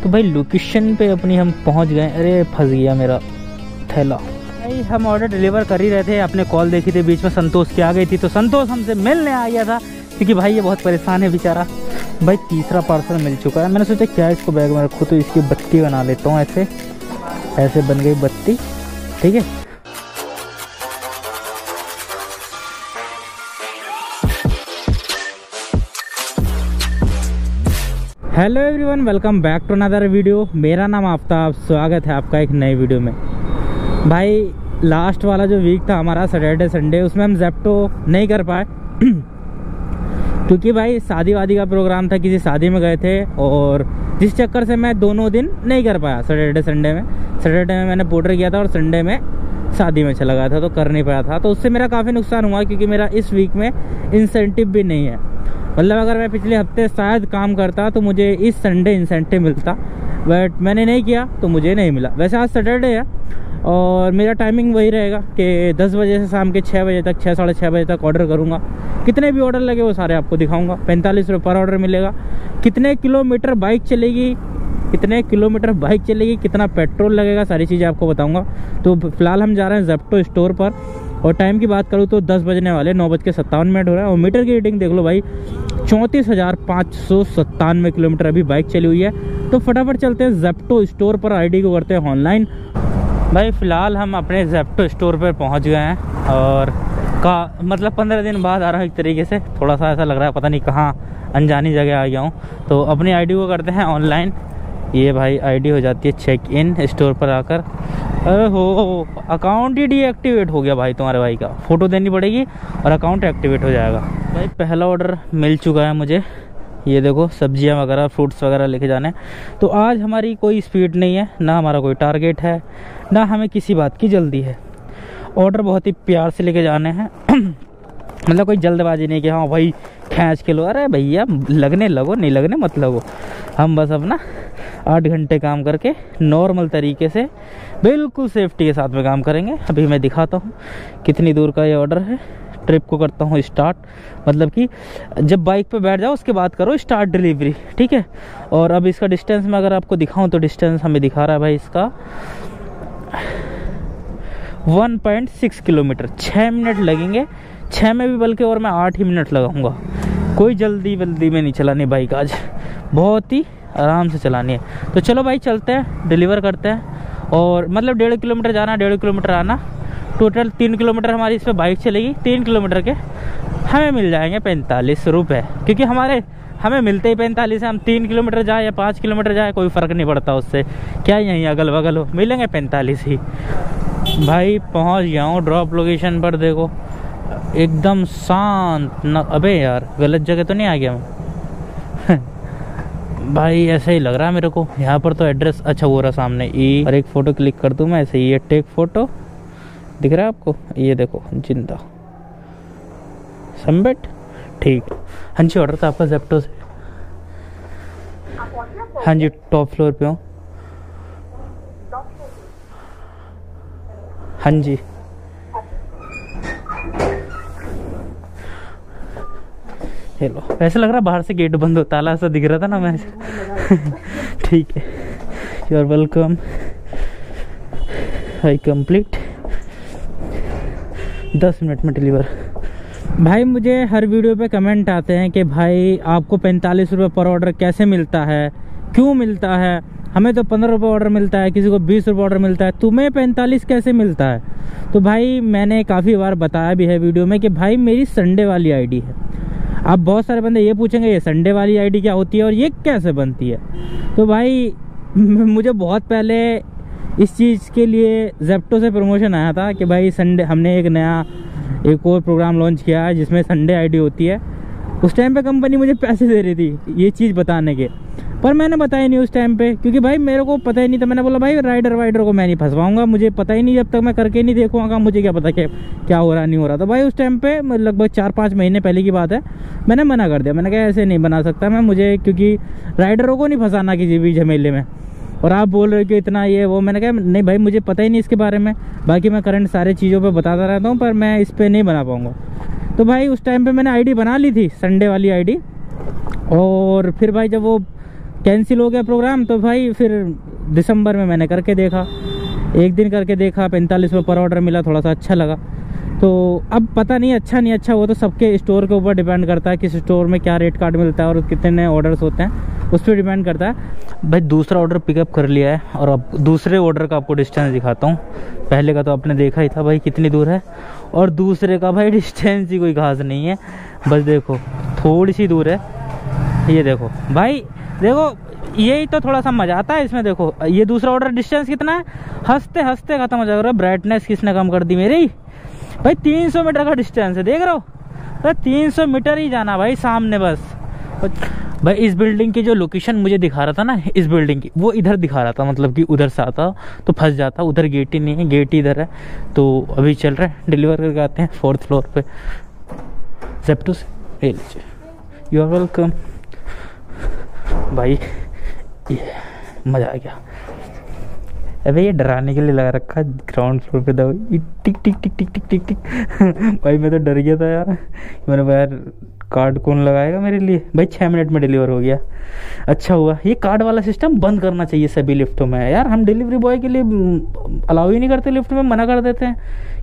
तो भाई लोकेशन पे अपनी हम पहुंच गए। अरे फंस गया मेरा थैला। भाई हम ऑर्डर डिलीवर कर ही रहे थे, आपने कॉल देखी थी, बीच में संतोष की आ गई थी, तो संतोष हमसे मिलने आ गया था क्योंकि भाई ये बहुत परेशान है बेचारा। भाई तीसरा पार्सल मिल चुका है। मैंने सोचा क्या इसको बैग में रखूँ, तो इसकी बत्ती बना लेता हूँ। ऐसे ऐसे बन गई बत्ती, ठीक है। Hello everyone, welcome back to another video. मेरा नाम आफ्ताब, स्वागत है आपका एक नई वीडियो में। भाई लास्ट वाला जो वीक था हमारा सैटरडे संडे, उसमें हम ज़ेप्टो नहीं कर पाए क्योंकि भाई शादी वादी का प्रोग्राम था, किसी शादी में गए थे, और जिस चक्कर से मैं दोनों दिन नहीं कर पाया। सैटरडे संडे में, सैटरडे में मैंने पोर्टर किया था और संडे में शादी में चला गया था, तो कर नहीं पाया था। तो उससे मेरा काफ़ी नुकसान हुआ क्योंकि मेरा इस वीक में इंसेंटिव भी नहीं है। मतलब अगर मैं पिछले हफ्ते शायद काम करता तो मुझे इस संडे इंसेंटिव मिलता, बट मैंने नहीं किया तो मुझे नहीं मिला। वैसे आज सैटरडे है और मेरा टाइमिंग वही रहेगा कि 10 बजे से शाम के 6 बजे तक, 6 साढ़े 6 बजे तक ऑर्डर करूँगा। कितने भी ऑर्डर लगे वो सारे आपको दिखाऊंगा। 45 रुपये पर ऑर्डर मिलेगा। कितने किलोमीटर बाइक चलेगी, कितने किलोमीटर बाइक चलेगी, कितना पेट्रोल लगेगा, सारी चीज़ें आपको बताऊंगा। तो फिलहाल हम जा रहे हैं ज़ेप्टो स्टोर पर, और टाइम की बात करूँ तो 10 बजने वाले, 9:57 हो रहा है। और मीटर की रीडिंग देख लो भाई, 34,597 किलोमीटर अभी बाइक चली हुई है। तो फटाफट चलते हैं ज़ेप्टो स्टोर पर, आईडी को करते हैं ऑनलाइन। भाई फ़िलहाल हम अपने ज़ेप्टो स्टोर पर पहुँच गए हैं, और मतलब 15 दिन बाद आ रहा हूँ एक तरीके से। थोड़ा सा ऐसा लग रहा है पता नहीं कहाँ अनजानी जगह आ गया हूँ। तो अपनी आईडी को करते हैं ऑनलाइन। ये भाई आईडी हो जाती है चेक इन स्टोर पर आकर। अरे हो, अकाउंट ही डीएक्टिवेट हो गया भाई तुम्हारे भाई का। फ़ोटो देनी पड़ेगी और अकाउंट एक्टिवेट हो जाएगा। भाई पहला ऑर्डर मिल चुका है मुझे। ये देखो सब्जियां वगैरह, फ्रूट्स वगैरह लेके जाने। तो आज हमारी कोई स्पीड नहीं है, ना हमारा कोई टारगेट है, ना हमें किसी बात की जल्दी है। ऑर्डर बहुत ही प्यार से लेके जाने हैं मतलब कोई जल्दबाजी नहीं कि हाँ भाई खींच के लो। अरे भैया लगने लगो, नहीं लगने मत लगो। हम बस अपना 8 घंटे काम करके नॉर्मल तरीके से बिल्कुल सेफ्टी के साथ में काम करेंगे। अभी मैं दिखाता हूँ कितनी दूर का ये ऑर्डर है। ट्रिप को करता हूँ स्टार्ट, मतलब कि जब बाइक पे बैठ जाओ उसके बाद करो स्टार्ट डिलीवरी, ठीक है। और अब इसका डिस्टेंस में अगर आपको दिखाऊँ तो डिस्टेंस हमें दिखा रहा है भाई इसका 1.6 किलोमीटर। 6 मिनट लगेंगे, 6 में भी बल्कि, और मैं 8 ही मिनट लगाऊंगा। कोई जल्दी में नहीं चलानी बाइक आज, बहुत ही आराम से चलानी है। तो चलो भाई चलते हैं, डिलीवर करते हैं। और मतलब 1.5 किलोमीटर जाना, 1.5 किलोमीटर आना, टोटल 3 किलोमीटर हमारी इस पर बाइक चलेगी। 3 किलोमीटर के हमें मिल जाएंगे 45 रुपये, क्योंकि हमें मिलते ही 45 है। हम 3 किलोमीटर जाए या 5 किलोमीटर जाए कोई फ़र्क नहीं पड़ता उससे, क्या यहीं अगल बगल हो, मिलेंगे 45 ही। भाई पहुंच गया हूँ ड्रॉप लोकेशन पर। देखो एकदम शांत न। अबे यार गलत जगह तो नहीं आ गया मैं भाई ऐसा ही लग रहा है मेरे को। यहाँ पर तो एड्रेस, अच्छा वो रहा सामने ई। और एक फ़ोटो क्लिक कर दूँ मैं ऐसे, ये टेक फ़ोटो दिख रहा है आपको, ये देखो जिंदा सबमिट, ठीक। हाँ जी ऑर्डर था आपका ज़ेप्टो से। हाँ जी टॉप फ्लोर पे हूँ। हाँ जी हेलो। ऐसा लग रहा बाहर से गेट बंद हो, ताला सा दिख रहा था ना मैं ठीक है, you are welcome. I complete 10 minute में डिलीवर। भाई मुझे हर वीडियो पे कमेंट आते हैं कि भाई आपको 45 रुपये पर ऑर्डर कैसे मिलता है, क्यों मिलता है? हमें तो 15 रुपये ऑर्डर मिलता है, किसी को 20 रुपये ऑर्डर मिलता है, तुम्हें 45 कैसे मिलता है? तो भाई मैंने काफ़ी बार बताया भी है वीडियो में कि भाई मेरी संडे वाली आईडी है। अब बहुत सारे बंदे ये पूछेंगे ये संडे वाली आईडी क्या होती है और ये कैसे बनती है। तो भाई मुझे बहुत पहले इस चीज़ के लिए ज़ेप्टो से प्रमोशन आया था कि भाई संडे, हमने एक और प्रोग्राम लॉन्च किया है जिसमें संडे आईडी होती है। उस टाइम पे कंपनी मुझे पैसे दे रही थी ये चीज़ बताने के, पर मैंने बताया नहीं उस टाइम पे, क्योंकि भाई मेरे को पता ही नहीं था। मैंने बोला भाई राइडर वाइडर को मैं नहीं फंसवाऊंगा, मुझे पता ही नहीं, जब तक मैं करके नहीं देखूंगा मुझे क्या पता क्या हो रहा नहीं हो रहा। तो भाई उस टाइम पे लगभग 4-5 महीने पहले की बात है, मैंने मना कर दिया। मैंने कहा ऐसे नहीं बना सकता मैं, मुझे क्योंकि राइडरों को नहीं फंसाना किसी भी झमेले में। और आप बोल रहे हो कि इतना ये वो, मैंने कहा नहीं भाई मुझे पता ही नहीं इसके बारे में। बाकी मैं करंट सारे चीज़ों पे बताता रहता हूँ, पर मैं इस पर नहीं बना पाऊँगा। तो भाई उस टाइम पे मैंने आईडी बना ली थी, संडे वाली आईडी। और फिर भाई जब वो कैंसिल हो गया प्रोग्राम। तो भाई फिर दिसंबर में मैंने करके देखा, एक दिन करके देखा, 45 रुपये पर ऑर्डर मिला, थोड़ा सा अच्छा लगा। तो अब पता नहीं अच्छा नहीं अच्छा, वो तो सबके स्टोर के ऊपर डिपेंड करता है, किस स्टोर में क्या रेट कार्ड मिलता है और कितने ऑर्डर्स होते हैं, उस पर डिपेंड करता है। भाई दूसरा ऑर्डर पिकअप कर लिया है और अब दूसरे ऑर्डर का आपको डिस्टेंस दिखाता हूँ। पहले का तो आपने देखा ही था भाई कितनी दूर है, और दूसरे का भाई डिस्टेंस ही कोई खास नहीं है, बस देखो थोड़ी सी दूर है। ये देखो भाई, देखो यही तो थोड़ा सा मजा आता है इसमें। देखो ये दूसरा ऑर्डर डिस्टेंस कितना है, हंसते हंसते खत्म हो जाएगा। ब्राइटनेस किसने कम कर दी मेरी भाई, 300 मीटर का डिस्टेंस है, देख रहे हो तो 300 मीटर ही जाना भाई सामने बस। भाई इस बिल्डिंग की जो लोकेशन मुझे दिखा रहा था ना, इस बिल्डिंग की, वो इधर दिखा रहा था, मतलब कि उधर से आता तो फंस जाता। उधर गेट ही नहीं है, गेट ही इधर है। तो अभी चल रहा है, डिलीवर करके आते हैं 4th फ्लोर पे ज़ेप्टो से। ले लीजिए, यू आर वेलकम भाई। ये मज़ा आ गया। अबे ये डराने के लिए लगा रखा है ग्राउंड फ्लोर पे दवा, टिक टिक टिक टिक टिक टिक टिक भाई मैं तो डर गया था यार, मैंने कहा यार कार्ड कौन लगाएगा मेरे लिए। भाई 6 मिनट में डिलीवर हो गया, अच्छा हुआ। ये कार्ड वाला सिस्टम बंद करना चाहिए सभी लिफ्टों में यार। हम डिलीवरी बॉय के लिए अलाउ ही नहीं करते लिफ्ट में, मना कर देते हैं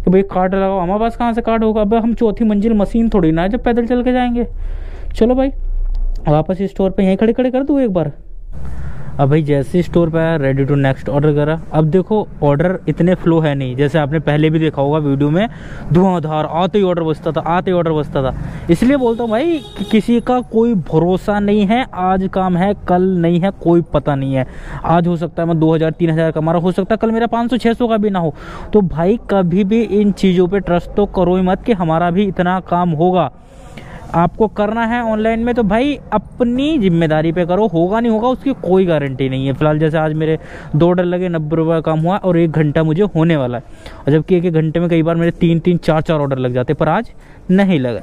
कि भाई कार्ड लगाओ। हमारे पास कहाँ से कार्ड होगा। अब हम 4थी मंजिल मशीन थोड़ी ना है जब पैदल चल के जाएंगे। चलो भाई वापस स्टोर पे यहीं खड़े खड़े कर दूँ एक बार। अब भाई जैसे स्टोर पे आया, रेडी टू नेक्स्ट ऑर्डर करा। अब देखो ऑर्डर इतने फ्लो है नहीं, जैसे आपने पहले भी देखा होगा वीडियो में, धुआंधार आते ही ऑर्डर बजता था, आते ही ऑर्डर बजता था। इसलिए बोलता हूँ भाई कि किसी का कोई भरोसा नहीं है। आज काम है कल नहीं है, कोई पता नहीं है। आज हो सकता है मैं 2000-3000 कमा रहा, हो सकता है कल मेरा 500-600 का भी ना हो। तो भाई कभी भी इन चीज़ों पर ट्रस्ट तो करो ही मत कि हमारा भी इतना काम होगा। आपको करना है ऑनलाइन में तो भाई अपनी जिम्मेदारी पे करो, होगा नहीं होगा उसकी कोई गारंटी नहीं है। फिलहाल जैसे आज मेरे 2 ऑर्डर लगे, 90 रुपये काम हुआ और 1 घंटा मुझे होने वाला है। और जबकि एक घंटे में कई बार मेरे 3-3, 4-4 ऑर्डर लग जाते, पर आज नहीं लगा।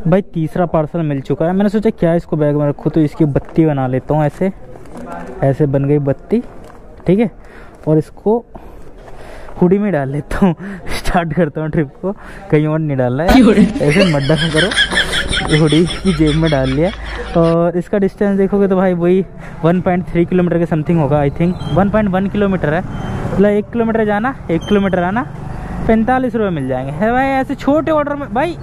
भाई तीसरा पार्सल मिल चुका है। मैंने सोचा क्या इसको बैग में रखूँ, तो इसकी बत्ती बना लेता हूँ। ऐसे ऐसे बन गई बत्ती, ठीक है। और इसको हुडी में डाल लेता हूँ। स्टार्ट करता हूँ ट्रिप को, कहीं और नहीं डालना है, ऐसे मत डाला करो। हुडी की जेब में डाल लिया। और इसका डिस्टेंस देखोगे तो भाई वही 1.3 किलोमीटर के समथिंग होगा, आई थिंक 1.1 किलोमीटर है। मतलब 1 किलोमीटर जाना 1 किलोमीटर आना, 45 रुपये मिल जाएंगे। है भाई ऐसे छोटे ऑर्डर में, भाई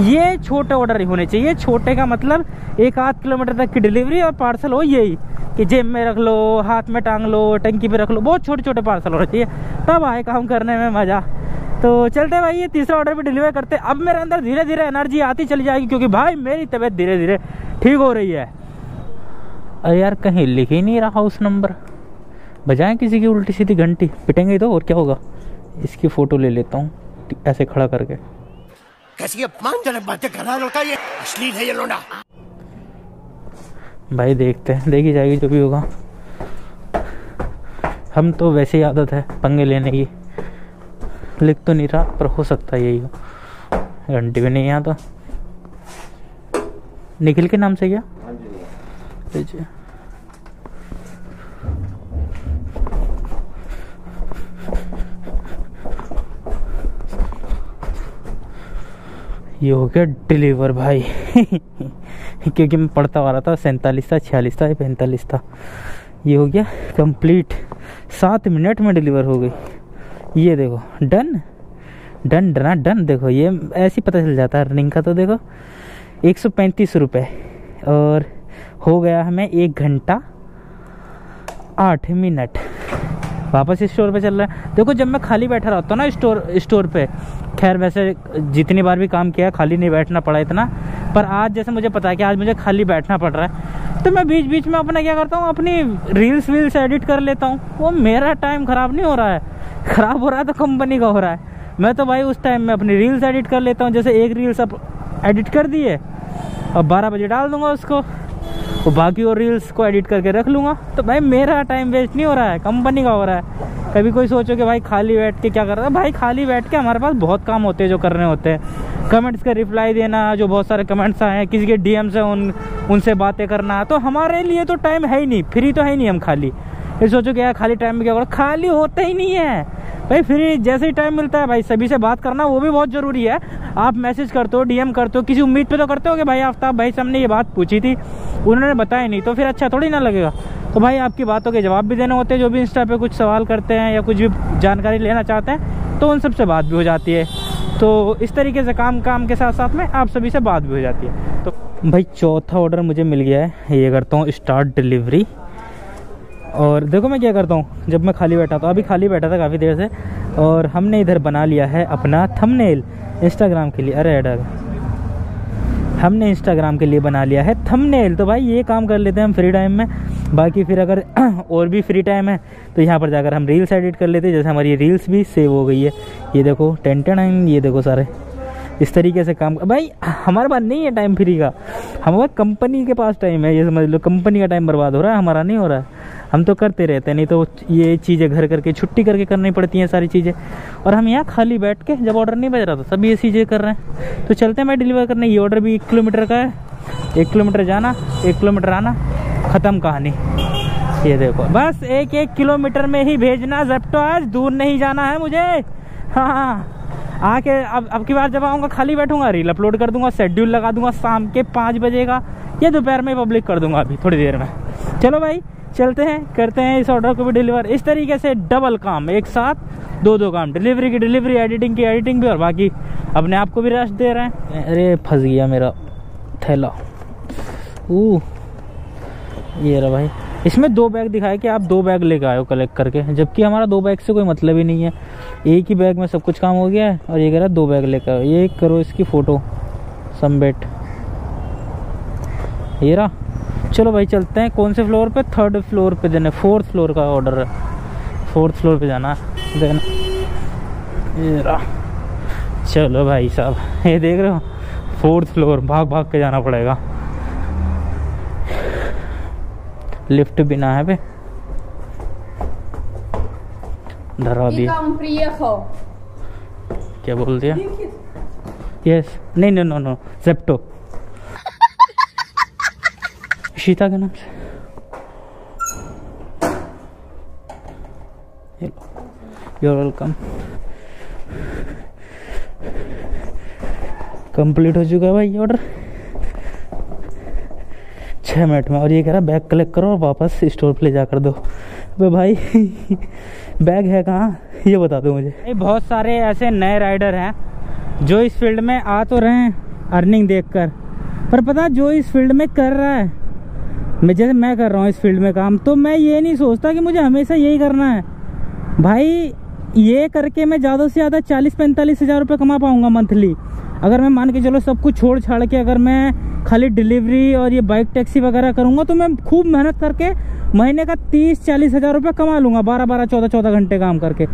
ये छोटे ऑर्डर ही होने चाहिए। छोटे का मतलब 1-8 किलोमीटर तक की डिलीवरी और पार्सल हो यही कि जेब में रख लो, हाथ में टांग लो, टंकी पे रख लो। बहुत छोटे छोटे पार्सल होने चाहिए, तब आए काम करने में मज़ा। तो चलते भाई ये तीसरा ऑर्डर भी डिलीवर करते। अब मेरे अंदर धीरे धीरे एनर्जी आती चली जाएगी, क्योंकि भाई मेरी तबीयत धीरे धीरे ठीक हो रही है। अरे यार कहीं लिख ही नहीं रहा हाउस नंबर, बजाएं किसी की उल्टी सीधी घंटी, पिटेंगे तो और क्या होगा। इसकी फ़ोटो ले लेता हूँ ऐसे खड़ा करके। कैसी अपमानजनक बातें कर रहा है लड़का, ये अश्लील है ये लोंडा। भाई देखते हैं, देखी जाएगी जो भी होगा। हम तो वैसे ही आदत है पंगे लेने की। लिख तो नहीं रहा पर हो सकता है यही हो। घंटी भी नहीं यहाँ तो। निखिल के नाम से क्या? लीजिए। ये हो गया डिलीवर भाई। क्योंकि मैं पढ़ता आ रहा था 47 था, 46 था, 45 था। ये हो गया कंप्लीट, 7 मिनट में डिलीवर हो गई। ये देखो डन डन डना डन। देखो ये ऐसे ही पता चल जाता है रनिंग का। तो देखो 135 रुपये और हो गया हमें 1 घंटा 8 मिनट। वापस स्टोर पे चल रहा है। देखो जब मैं खाली बैठा रहता हूँ ना स्टोर पे, खैर वैसे जितनी बार भी काम किया खाली नहीं बैठना पड़ा इतना, पर आज जैसे मुझे पता है कि आज मुझे खाली बैठना पड़ रहा है, तो मैं बीच बीच में अपना क्या करता हूँ, अपनी रील्स एडिट कर लेता हूँ। वो मेरा टाइम ख़राब नहीं हो रहा है, ख़राब हो रहा है तो कंपनी का हो रहा है। मैं तो भाई उस टाइम में अपनी रील्स एडिट कर लेता हूँ। जैसे एक रील्स अब एडिट कर दिए, अब 12 बजे डाल दूंगा उसको, वो बाकी और रील्स को एडिट करके रख लूँगा। तो भाई मेरा टाइम वेस्ट नहीं हो रहा है, कंपनी का हो रहा है। कभी कोई सोचो कि भाई खाली बैठ के क्या कर रहा है, भाई खाली बैठ के हमारे पास बहुत काम होते हैं जो करने होते हैं। कमेंट्स का रिप्लाई देना, जो बहुत सारे कमेंट्स आए हैं, किसी के डीएम से उनसे बातें करना, तो हमारे लिए तो टाइम है ही नहीं, फ्री तो है ही नहीं हम खाली। ये सोचो कि यार खाली टाइम में क्या करो, खाली होता ही नहीं है। भाई फ्री जैसे ही टाइम मिलता है भाई सभी से बात करना वो भी बहुत ज़रूरी है। आप मैसेज करते हो, डीएम करते हो, किसी उम्मीद पे तो करते हो कि भाई आफ्ताब भाई से हमने ये बात पूछी थी, उन्होंने बताया नहीं, तो फिर अच्छा थोड़ी ना लगेगा। तो भाई आपकी बातों के जवाब भी देने होते हैं, जो भी इंस्टा पे कुछ सवाल करते हैं या कुछ भी जानकारी लेना चाहते हैं तो उन सब से बात भी हो जाती है। तो इस तरीके से काम के साथ साथ में आप सभी से बात भी हो जाती है। तो भाई चौथा ऑर्डर मुझे मिल गया है, ये करता हूँ स्टार्ट डिलीवरी। और देखो मैं क्या करता हूँ, जब मैं खाली बैठा था, अभी खाली बैठा था काफ़ी देर से, और हमने इधर बना लिया है अपना थंबनेल इंस्टाग्राम के लिए। अरे अरे हमने इंस्टाग्राम के लिए बना लिया है थंबनेल। तो भाई ये काम कर लेते हैं हम फ्री टाइम में। बाकी फिर अगर और भी फ्री टाइम है तो यहाँ पर जाकर हम रील्स एडिट कर लेते हैं। जैसे हमारी रील्स भी सेव हो गई है, ये देखो 10 ये देखो सारे इस तरीके से काम। भाई हमारे पास नहीं है टाइम फ्री का, हमारे कंपनी के पास टाइम है, ये समझ लो कंपनी का टाइम बर्बाद हो रहा है, हमारा नहीं हो रहा है। हम तो करते रहते हैं, नहीं तो ये चीज़ें घर करके छुट्टी करके करनी पड़ती हैं सारी चीज़ें। और हम यहाँ खाली बैठ के, जब ऑर्डर नहीं बज रहा था सब ये चीज़ें कर रहे हैं। तो चलते हैं भाई डिलीवर करने। ये ऑर्डर भी 1 किलोमीटर का है, 1 किलोमीटर जाना 1 किलोमीटर आना, ख़त्म कहानी। ये देखो बस 1 किलोमीटर में ही भेजना ज़ेप्टो, आज दूर नहीं जाना है मुझे। हाँ आके अब की बार जब आऊँगा खाली बैठूंगा, रील अपलोड कर दूंगा, शेड्यूल लगा दूंगा शाम के 5 बजे का, या दोपहर में पब्लिक कर दूंगा अभी थोड़ी देर में। चलो भाई चलते हैं, करते हैं इस ऑर्डर को भी डिलीवर। इस तरीके से डबल काम, एक साथ दो काम, डिलीवरी की डिलीवरी, एडिटिंग की एडिटिंग भी, और बाकी अपने आप को भी रेस्ट दे रहे हैं। अरे फंस गया मेरा थैला। ये रहा भाई, इसमें 2 बैग दिखाया कि आप 2 बैग लेकर आए हो कलेक्ट करके, जबकि हमारा 2 बैग से कोई मतलब ही नहीं है। एक ही बैग में सब कुछ काम हो गया है, और ये कह रहा है 2 बैग लेकर आओ। ये करो इसकी फ़ोटो सबमिट, ये रहा। चलो भाई चलते हैं। कौन से फ्लोर पे? 3rd फ्लोर पे देना, 4th फ्लोर का ऑर्डर है, 4th फ्लोर पे जाना देना। ये रहा। चलो भाई साहब, ये देख रहे हो 4th फ्लोर, भाग भाग के जाना पड़ेगा, लिफ्ट भी ना है पे, धरा दिया। क्या बोल दिया? यस, नहीं नो नो नो, ज़ेप्टो। शीता के नाम से। You're welcome। कंप्लीट हो चुका है भाई ऑर्डर 6 मिनट में। और ये कह रहा बैग कलेक्ट करो और वापस स्टोर पे ले जाकर दो। अबे भाई बैग है कहाँ ये बता दो मुझे। बहुत सारे ऐसे नए राइडर हैं जो इस फील्ड में आ तो रहे हैं अर्निंग देखकर, पर पता जो इस फील्ड में कर रहा है, मैं जैसे मैं कर रहा हूँ इस फील्ड में काम, तो मैं ये नहीं सोचता कि मुझे हमेशा यही करना है। भाई ये करके मैं ज़्यादा से ज़्यादा 40-45 हज़ार रुपये कमा पाऊँगा मंथली। अगर मैं मान के चलो सब कुछ छोड़ छाड़ के अगर मैं खाली डिलीवरी और ये बाइक टैक्सी वगैरह करूँगा तो मैं खूब मेहनत करके महीने का 30-40 हज़ार रुपये कमा लूँगा, 12-12, 14-14 घंटे काम करके।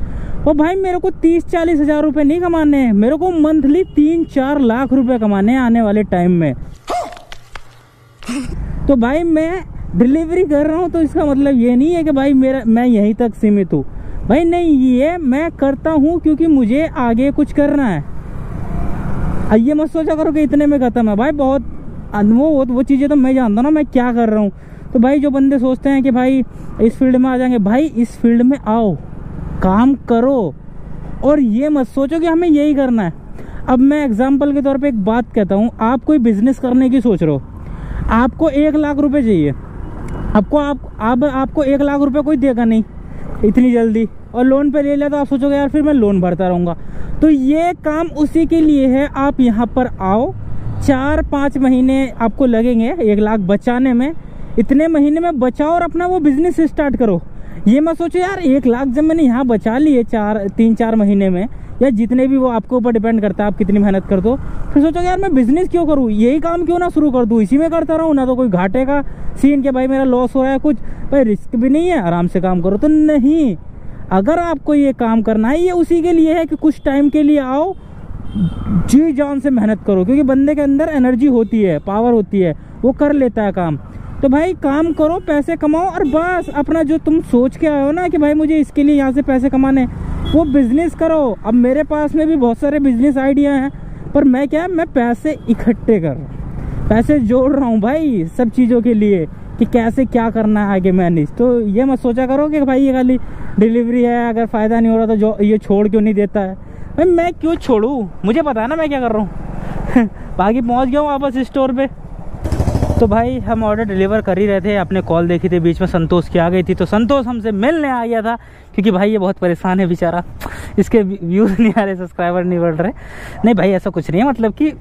और भाई मेरे को 30-40 हज़ार रुपये नहीं कमाने हैं, मेरे को मंथली 3-4 लाख रुपये कमाने हैं आने वाले टाइम में। तो भाई मैं डिलीवरी कर रहा हूँ तो इसका मतलब ये नहीं है कि भाई मैं यहीं तक सीमित हूँ। भाई नहीं, ये मैं करता हूँ क्योंकि मुझे आगे कुछ करना है। ये मत सोचा करो कि इतने में खत्म है भाई, बहुत वो चीज़ें तो मैं जानता हूँ ना मैं क्या कर रहा हूँ। तो भाई जो बंदे सोचते हैं कि भाई इस फील्ड में आ जाएंगे, भाई इस फील्ड में आओ, काम करो, और ये मत सोचो कि हमें यही करना है। अब मैं एग्जाम्पल के तौर पे एक बात कहता हूँ, आप कोई बिजनेस करने की सोच रहे हो, आपको 1 लाख रुपए चाहिए, आपको 1 लाख रुपए कोई देगा नहीं इतनी जल्दी, और लोन पे ले लिया तो आप सोचोगे यार फिर मैं लोन भरता रहूँगा। तो ये काम उसी के लिए है, आप यहाँ पर आओ, 4-5 महीने आपको लगेंगे 1 लाख बचाने में, इतने महीने में बचाओ और अपना वो बिजनेस स्टार्ट करो। ये मत सोचो यार 1 लाख जब मैंने यहाँ बचा लिए 3-4 महीने में, या जितने भी, वो आपके ऊपर डिपेंड करता है आप कितनी मेहनत कर दो, फिर सोचो यार मैं बिजनेस क्यों करूँ, यही काम क्यों ना शुरू कर दूँ, इसी में करता रहूँ, ना तो कोई घाटे का सीन के भाई मेरा लॉस हो रहा है कुछ, भाई रिस्क भी नहीं है, आराम से काम करो। तो नहीं, अगर आपको ये काम करना है, ये उसी के लिए है कि कुछ टाइम के लिए आओ, जी जान से मेहनत करो, क्योंकि बंदे के अंदर एनर्जी होती है, पावर होती है, वो कर लेता है काम। तो भाई काम करो, पैसे कमाओ, और बस अपना जो तुम सोच के आए हो ना कि भाई मुझे इसके लिए यहाँ से पैसे कमाने, वो बिजनेस करो। अब मेरे पास में भी बहुत सारे बिजनेस आइडिया हैं, पर मैं क्या है, मैं पैसे इकट्ठे कर रहा हूँ, पैसे जोड़ रहा हूँ भाई सब चीज़ों के लिए, कि कैसे क्या करना है आगे मैनेज। तो ये मत सोचा करो कि भाई ये खाली डिलीवरी है, अगर फ़ायदा नहीं हो रहा तो जो ये छोड़ क्यों नहीं देता है। भाई मैं क्यों छोड़ूँ, मुझे पता है ना मैं क्या कर रहा हूँ। बाकी पहुँच गया हूँ वापस स्टोर पे। तो भाई हम ऑर्डर डिलीवर कर ही रहे थे, आपने कॉल देखी थी बीच में, संतोष की आ गई थी। तो संतोष हमसे मिलने आ गया था क्योंकि भाई ये बहुत परेशान है बेचारा, इसके व्यूज़ नहीं आ रहे, सब्सक्राइबर नहीं बढ़ रहे। नहीं भाई ऐसा कुछ नहीं है, मतलब कि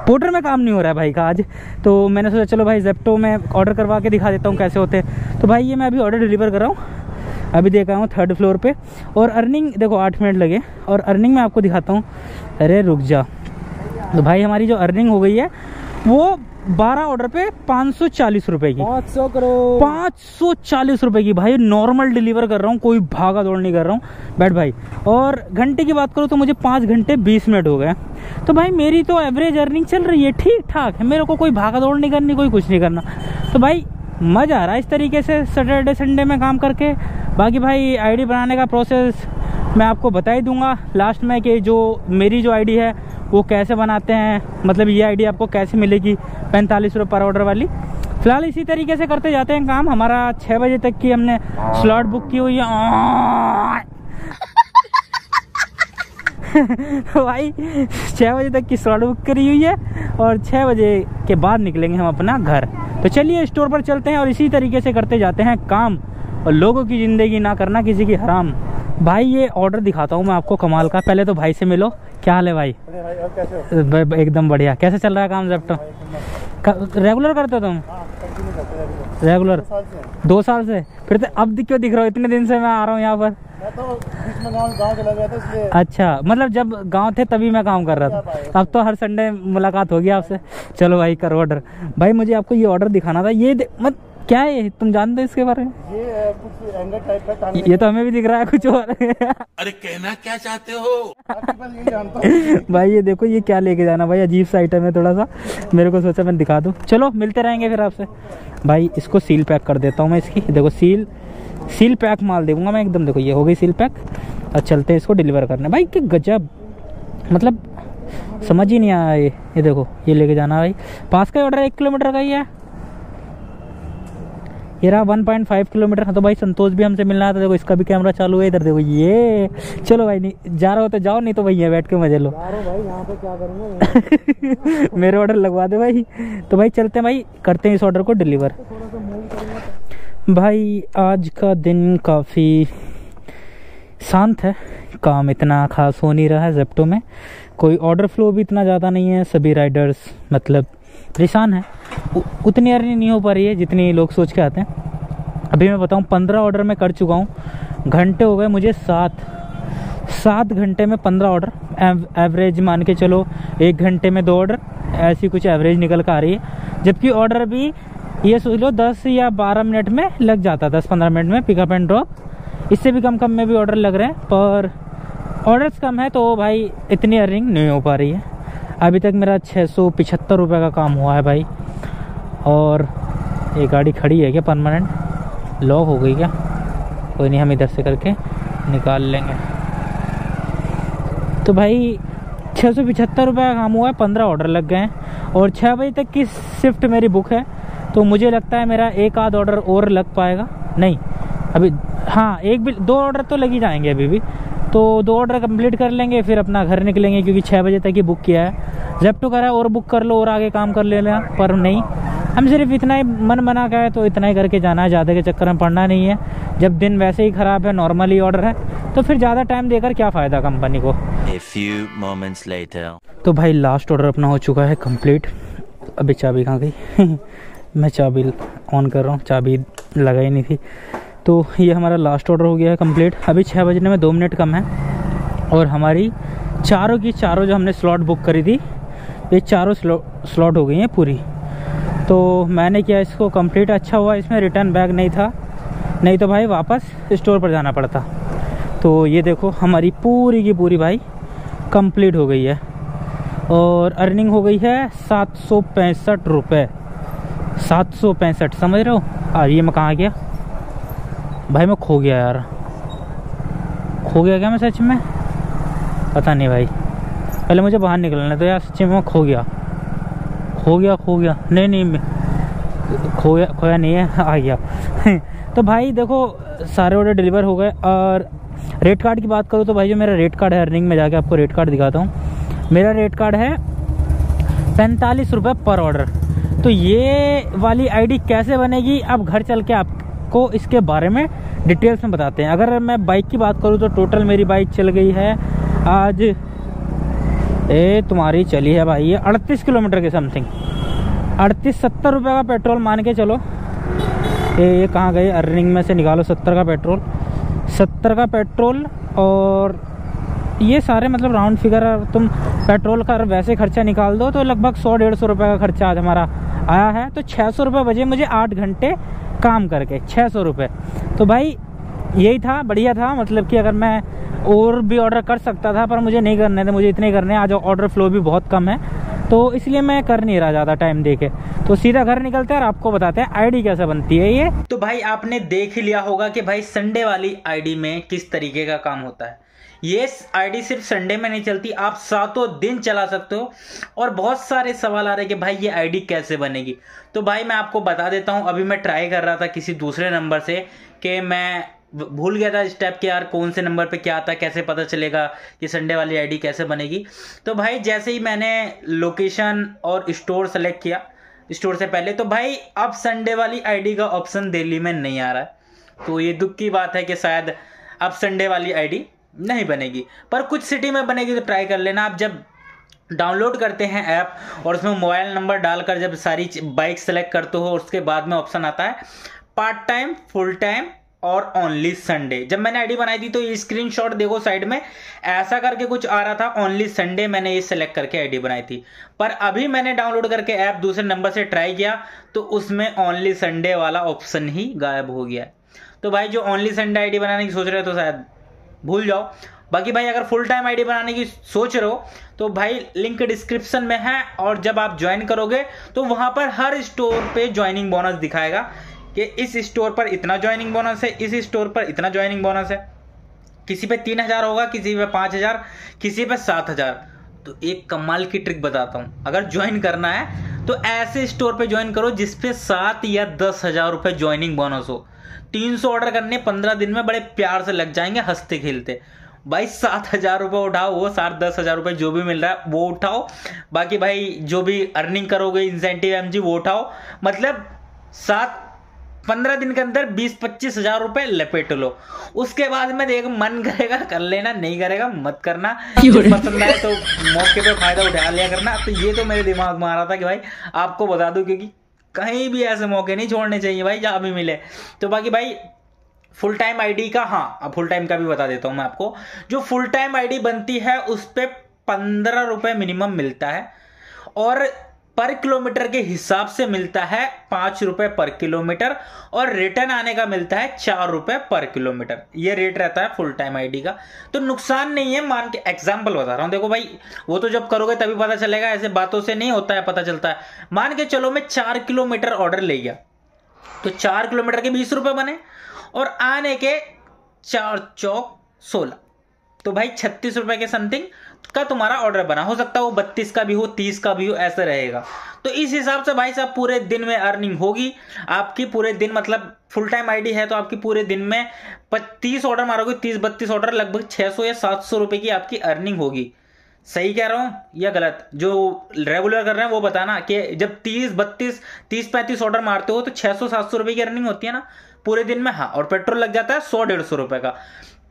पोर्टर में काम नहीं हो रहा है भाई का आज। तो मैंने सोचा चलो भाई ज़ेप्टो में ऑर्डर करवा के दिखा देता हूँ कैसे होते हैं। तो भाई ये मैं अभी ऑर्डर डिलीवर कर रहा हूँ, अभी देखा हूँ 3rd फ्लोर पे। और अर्निंग देखो 8 मिनट लगे, और अर्निंग मैं आपको दिखाता हूँ। अरे रुक जा। तो भाई हमारी जो अर्निंग हो गई है वो 12 ऑर्डर पे 540 रुपए की, 500 करोड़ 540 रुपए की। भाई नॉर्मल डिलीवर कर रहा हूँ, कोई भागा दौड़ नहीं कर रहा हूँ बैठ भाई। और घंटे की बात करूँ तो मुझे 5 घंटे 20 मिनट हो गए। तो भाई मेरी तो एवरेज अर्निंग चल रही है, ठीक ठाक है, मेरे को कोई भागा दौड़ नहीं करनी, कोई कुछ नहीं करना। तो भाई मज़ा आ रहा है इस तरीके से सैटरडे संडे में काम करके। बाकी भाई आईडी बनाने का प्रोसेस मैं आपको बता ही दूंगा लास्ट में कि जो मेरी जो आईडी है वो कैसे बनाते हैं, मतलब ये आईडी आपको कैसे मिलेगी 45 रुपये पर ऑर्डर वाली। फिलहाल इसी तरीके से करते जाते हैं काम। हमारा 6 बजे तक की हमने स्लॉट बुक की हुई है। तो भाई 6 बजे तक की स्लॉट बुक करी हुई है और 6 बजे के बाद निकलेंगे हम अपना घर। तो चलिए स्टोर पर चलते हैं और इसी तरीके से करते जाते हैं काम, और लोगों की ज़िंदगी ना करना किसी की हराम। भाई ये ऑर्डर दिखाता हूँ मैं आपको कमाल का। पहले तो भाई से मिलो, क्या हाल है भाई? एकदम बढ़िया। कैसे चल रहा है काम ज़ेप्टो? रेगुलर करते हो तुम? रेगुलर 2 साल से? फिर तो अब क्यों दिख रहा हो? इतने दिन से मैं आ रहा हूँ यहाँ पर। मैं तो बीच में गाँव चला गया था इसलिए। अच्छा, मतलब जब गांव थे तभी मैं काम कर रहा था, अब तो हर संडे मुलाकात होगी आपसे। चलो भाई करो ऑर्डर। भाई मुझे आपको ये ऑर्डर दिखाना था। ये मत क्या है, तुम जानते हो इसके बारे में? ये कुछ एंगर टाइप का टांग, ये तो हमें भी दिख रहा है कुछ और। अरे कहना क्या चाहते हो? बस यही जानता हूँ। भाई ये देखो, ये क्या लेके जाना भाई, अजीब सा आइटम है थोड़ा सा, मेरे को सोचा मैं दिखा दूँ। चलो मिलते रहेंगे फिर आपसे। भाई इसको सील पैक कर देता हूँ मैं इसकी, देखो सील पैक माल दूंगा मैं एकदम। देखो ये हो गई सील पैक। और चलते हैं इसको डिलीवर करने। भाई क्या गजब, मतलब समझ ही नहीं आया। ये देखो ये लेके जाना भाई। पास का ऑर्डर 1 किलोमीटर का ही है। ये रहा 1.5 किलोमीटर। तो भाई संतोष भी हमसे मिलना था, देखो इसका भी कैमरा चालू है इधर। देखो ये चलो भाई, नहीं जा रहा हो तो जाओ, नहीं तो भैया बैठ के मजे लो। भाई यहाँ पे क्या करूँगा? मेरे ऑर्डर लगवा दे भाई। तो भाई चलते हैं भाई, करते हैं इस ऑर्डर को डिलीवर। भाई आज का दिन काफ़ी शांत है, काम इतना खास हो नहीं रहा है ज़ेप्टो में। कोई ऑर्डर फ्लो भी इतना ज़्यादा नहीं है, सभी राइडर्स मतलब परेशान है। उतनी अर्निंग नहीं हो पा रही है जितनी लोग सोच के आते हैं। अभी मैं बताऊं 15 ऑर्डर मैं कर चुका हूं, घंटे हो गए मुझे 7 घंटे में 15 ऑर्डर। एवरेज मान के चलो 1 घंटे में 2 ऑर्डर, ऐसी कुछ एवरेज निकल कर आ रही है। जबकि ऑर्डर भी ये सोच लो 10 या 12 मिनट में लग जाता, 10-15 मिनट में पिकअप एंड ड्रॉप। इससे भी कम में भी ऑर्डर लग रहे हैं, पर ऑर्डर्स कम है तो भाई इतनी अर्निंग नहीं हो पा रही है। अभी तक मेरा 675 रुपये का काम हुआ है भाई। और ये गाड़ी खड़ी है क्या परमानेंट? लॉक हो गई क्या? कोई नहीं, हम इधर से करके निकाल लेंगे। तो भाई 675 रुपये का काम हुआ है, 15 ऑर्डर लग गए हैं और 6 बजे तक की शिफ्ट मेरी बुक है। तो मुझे लगता है मेरा 1 आध ऑर्डर और लग पाएगा। नहीं अभी, हाँ 2 ऑर्डर तो लग ही जाएंगे अभी भी। तो 2 ऑर्डर कंप्लीट कर लेंगे, फिर अपना घर निकलेंगे, क्योंकि 6 बजे तक ही बुक किया है। ज़ेप्टो करा है और बुक कर लो और आगे काम कर लेना, पर नहीं, हम सिर्फ इतना ही मन बना के है तो इतना ही करके जाना है, ज़्यादा के चक्कर में पड़ना नहीं है। जब दिन वैसे ही ख़राब है, नॉर्मली ऑर्डर है, तो फिर ज़्यादा टाइम देकर क्या फ़ायदा कंपनी को। A few moments later. तो भाई लास्ट ऑर्डर अपना हो चुका है कंप्लीट। अभी चाबी कहाँ गई? मैं चाबी ऑन कर रहा हूँ, चाबी लगा ही नहीं थी। तो ये हमारा लास्ट ऑर्डर हो गया है कंप्लीट। अभी 6 बजने में 2 मिनट कम है और हमारी चारों जो हमने स्लॉट बुक करी थी, ये चारों स्लॉट हो गई हैं पूरी। तो मैंने किया इसको कंप्लीट। अच्छा हुआ इसमें रिटर्न बैग नहीं था, नहीं तो भाई वापस स्टोर पर जाना पड़ता। तो ये देखो हमारी पूरी की पूरी भाई कंप्लीट हो गई है और अर्निंग हो गई है 765 रुपये। 765 समझ रहे हो? ये मैं कहाँ गया भाई? मैं खो गया यार, खो गया क्या मैं सच में? पता नहीं भाई, पहले मुझे बाहर निकलना तो यार, सच्ची में मैं खो गया। नहीं खोया नहीं है, आ गया। तो भाई देखो सारे ऑर्डर डिलीवर हो गए। और रेट कार्ड की बात करूँ तो भाई जो मेरा रेट कार्ड है, अर्निंग में जाके आपको रेट कार्ड दिखाता हूँ। मेरा रेट कार्ड है 45 रुपये पर ऑर्डर। तो ये वाली आईडी कैसे बनेगी, अब घर चल के आपको इसके बारे में डिटेल्स में बताते हैं। अगर मैं बाइक की बात करूँ तो टोटल मेरी बाइक चल गई है आज, तुम्हारी चली है भाई ये 38 किलोमीटर के समथिंग, 38-70 रुपये का पेट्रोल मान के चलो। ये कहाँ गए, अर्निंग में से निकालो 70 का पेट्रोल, 70 का पेट्रोल। और ये सारे मतलब राउंड फिगर तुम पेट्रोल का वैसे खर्चा निकाल दो तो लगभग 100-150 रुपये का खर्चा आज हमारा आया है। तो 600 रुपये बजे मुझे 8 घंटे काम करके 600 रुपये। तो भाई यही था, बढ़िया था। मतलब कि अगर मैं और भी ऑर्डर कर सकता था पर मुझे नहीं करने थे, मुझे इतने करने। आज ऑर्डर फ्लो भी बहुत कम है तो इसलिए मैं कर नहीं रहा ज़्यादा टाइम देके। तो सीधा घर निकलते हैं और आपको बताते हैं आईडी कैसे बनती है ये। तो भाई आपने देख ही लिया होगा कि भाई संडे वाली आईडी में किस तरीके का काम होता है। ये आईडी सिर्फ संडे में नहीं चलती, आप 7 दिन चला सकते हो। और बहुत सारे सवाल आ रहे हैं कि भाई ये आईडी कैसे बनेगी। तो भाई मैं आपको बता देता हूँ। अभी मैं ट्राई कर रहा था किसी दूसरे नंबर से कि मैं भूल गया था स्टेप के यार कौन से नंबर पे क्या आता, कैसे पता चलेगा कि संडे वाली आईडी कैसे बनेगी। तो भाई जैसे ही मैंने लोकेशन और स्टोर सेलेक्ट किया, स्टोर से पहले, तो भाई अब संडे वाली आईडी का ऑप्शन दिल्ली में नहीं आ रहा है। तो ये दुख की बात है कि शायद अब संडे वाली आईडी नहीं बनेगी, पर कुछ सिटी में बनेगी तो ट्राई कर लेना। आप जब डाउनलोड करते हैं ऐप और उसमें मोबाइल नंबर डालकर जब सारी बाइक सेलेक्ट करते हो, उसके बाद में ऑप्शन आता है पार्ट टाइम, फुल टाइम और ओनली संडे। जब मैंने आईडी बनाई थी तो ये स्क्रीनशॉट देखो साइड में ऐसा करके कुछ आ रहा था, ओनली संडे मैंने ये सेलेक्ट करके आईडी बनाई थी। पर अभी मैंने डाउनलोड करके ऐप दूसरे नंबर से ट्राई किया तो उसमें ओनली संडे वाला ऑप्शन ही गायब हो गया। तो भाई जो ओनली संडे आईडी बनाने की सोच रहे हो तो शायद भूल जाओ। बाकी भाई अगर फुल टाइम आईडी बनाने की सोच रहे हो तो भाई लिंक डिस्क्रिप्शन में है। और जब आप ज्वाइन करोगे तो वहां पर हर स्टोर पे ज्वाइनिंग बोनस दिखाएगा कि इस स्टोर पर इतना ज्वाइनिंग बोनस है, इस स्टोर पर इतना ज्वाइनिंग बोनस है। किसी पे 3000 होगा, किसी पे 5000, किसी पे 7000। तो एक कमाल की ट्रिक बताता हूं, अगर ज्वाइन करना है तो ऐसे स्टोर पे ज्वाइन करो जिसपे 7 या 10,000 रुपए ज्वाइनिंग बोनस हो। 300 ऑर्डर करने 15 दिन में बड़े प्यार से लग जाएंगे हंसते खेलते। भाई 7,000 रुपये उठाओ, वो 7-10,000 रुपये जो भी मिल रहा है वो उठाओ। बाकी भाई जो भी अर्निंग करोगे इंसेंटिव एमजी वो उठाओ। मतलब 15 दिन के अंदर 20-25 हजार रुपए लपेट लो। उसके बाद में देख मन करेगा कर लेना, नहीं करेगा मत करना। पसंद आए तो मौके पे फायदा उठा लिया करना। तो ये तो मेरे दिमाग में आ रहा था कि भाई आपको बता दूं, क्योंकि कहीं भी ऐसे मौके नहीं छोड़ने चाहिए भाई जहां भी मिले। तो बाकी भाई फुल टाइम आईडी का, हाँ अब फुल टाइम का भी बता देता हूं मैं आपको। जो फुल टाइम आईडी बनती है उस पे 15 रुपए मिनिमम मिलता है और पर किलोमीटर के हिसाब से मिलता है 5 रुपए पर किलोमीटर और रिटर्न आने का मिलता है 4 रुपए पर किलोमीटर। ये रेट रहता है फुल टाइम आईडी का। तो नुकसान नहीं है, मान के एग्जांपल बता रहा हूं। देखो भाई वो तो जब करोगे तभी पता चलेगा, ऐसे बातों से नहीं होता है, पता चलता है। मान के चलो मैं 4 किलोमीटर ऑर्डर ले गया तो 4 किलोमीटर के 20 रुपए बने और आने के 4 चौक 16, तो भाई 36 रुपए के समथिंग का तुम्हारा ऑर्डर बना। हो सकता है वो 32 का भी हो, 30 का भी हो, ऐसा रहेगा। तो इस हिसाब से भाई साहब पूरे दिन में अर्निंग होगी आपकी। पूरे दिन मतलब फुल टाइम आईडी है तो आपकी पूरे दिन में 30 ऑर्डर मारोगे, 30-32 ऑर्डर, लगभग 600 या 700 रुपए की आपकी अर्निंग होगी। सही कह रहा हूं या गलत? जो रेगुलर कर रहे हैं वो बताना कि जब 30-35 ऑर्डर मारते हो तो 600-700 रुपए की अर्निंग होती है ना पूरे दिन में। हाँ, और पेट्रोल लग जाता है 100-150 रुपए का।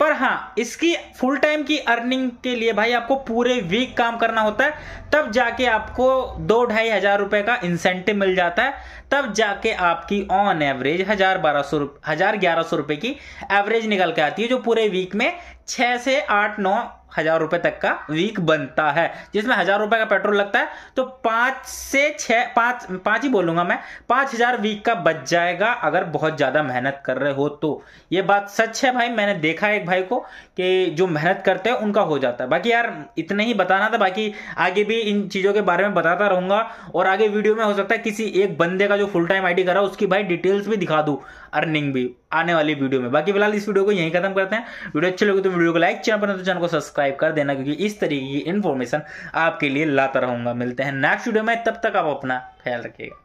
पर हाँ, इसकी फुल टाइम की अर्निंग के लिए भाई आपको पूरे वीक काम करना होता है, तब जाके आपको 2-2.5 हजार रुपए का इंसेंटिव मिल जाता है। तब जाके आपकी ऑन एवरेज 1,1100 रुपए की एवरेज निकल के आती है, जो पूरे वीक में 6 से 8-9 हजार रुपए तक का वीक बनता है, जिसमें 1000 रुपए का पेट्रोल लगता है। तो 5 ही बोलूंगा मैं, 5,000 वीक का बच जाएगा अगर बहुत ज्यादा मेहनत कर रहे हो तो। ये बात सच है भाई, मैंने देखा है एक भाई को कि जो मेहनत करते हैं उनका हो जाता है। बाकी यार इतने ही बताना था, बाकी आगे भी इन चीजों के बारे में बताता रहूंगा। और आगे वीडियो में हो सकता है किसी एक बंदे का जो फुल टाइम आईडी करा उसकी भाई डिटेल्स भी दिखा दूं, अर्निंग भी आने वाली वीडियो में। बाकी फिलहाल इस वीडियो को यहीं खत्म करते हैं। वीडियो अच्छी लगी तो वीडियो को लाइक, चैनल पर तो चैनल को सब्सक्राइब कर देना, क्योंकि इस तरीके की इन्फॉर्मेशन आपके लिए लाता रहूंगा। मिलते हैं नेक्स्ट वीडियो में, तब तक आप अपना ख्याल रखिएगा।